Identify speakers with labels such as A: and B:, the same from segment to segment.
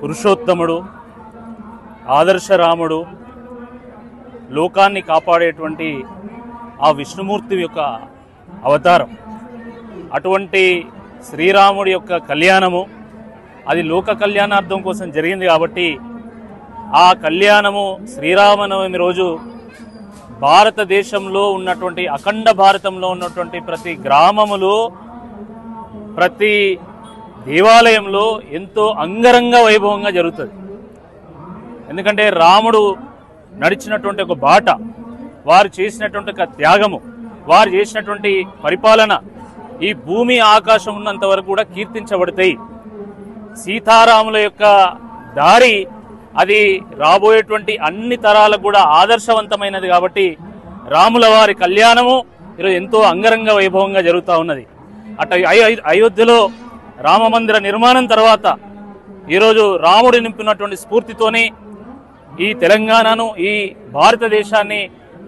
A: పురుషోత్తముడు, ఆదర్శరాముడు, లోకాన్ని కాపాడేటువంటి ఆ విష్ణుమూర్తి యొక్క అవతారం. అటువంటి శ్రీరాముడి యొక్క కళ్యాణము అది లోక కళ్యాణార్థం కోసం జరిగింది కాబట్టి ఆ కళ్యాణము శ్రీరామనవమి రోజు భారతదేశంలో ఉన్నటువంటి అఖండ భారతంలో ఉన్నటువంటి ప్రతి గ్రామములో ప్రతి దేవాలయంలో ఎంతో అంగరంగ వైభవంగా జరుగుతుంది. ఎందుకంటే రాముడు నడిచినటువంటి ఒక బాట, వారు చేసినటువంటి ఒక త్యాగము, వారు చేసినటువంటి పరిపాలన ఈ భూమి ఆకాశం ఉన్నంత వరకు కూడా కీర్తించబడతాయి. సీతారాముల యొక్క దారి అది రాబోయేటువంటి అన్ని తరాలకు కూడా ఆదర్శవంతమైనది కాబట్టి రాముల వారి కళ్యాణము ఈరోజు ఎంతో అంగరంగ వైభవంగా జరుగుతూ ఉన్నది. అయోధ్యలో రామమందిర నిర్మాణం తర్వాత ఈరోజు రాముడు నింపినటువంటి స్ఫూర్తితోనే ఈ తెలంగాణను, ఈ భారతదేశాన్ని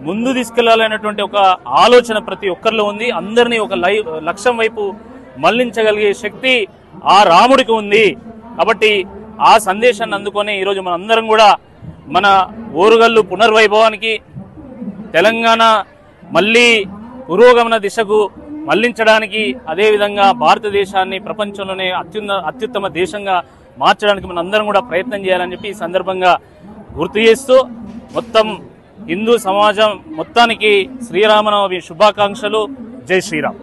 A: ముందు తీసుకెళ్లాలనేటువంటి ఒక ఆలోచన ప్రతి ఒక్కరిలో ఉంది. అందరినీ ఒక లక్ష్యం వైపు మళ్లించగలిగే శక్తి ఆ రాముడికి ఉంది. కాబట్టి ఆ సందేశాన్ని అందుకొని ఈరోజు మనందరం కూడా మన ఓరుగల్లు పునర్వైభవానికి, తెలంగాణ మళ్ళీ పురోగమన దిశకు మళ్లించడానికి, అదేవిధంగా భారతదేశాన్ని ప్రపంచంలోనే అత్యుత్తమ దేశంగా మార్చడానికి మనందరం కూడా ప్రయత్నం చేయాలని చెప్పి ఈ సందర్భంగా గుర్తు చేస్తూ మొత్తం హిందూ సమాజం మొత్తానికి శ్రీరామనవమి శుభాకాంక్షలు. జై శ్రీరామ్.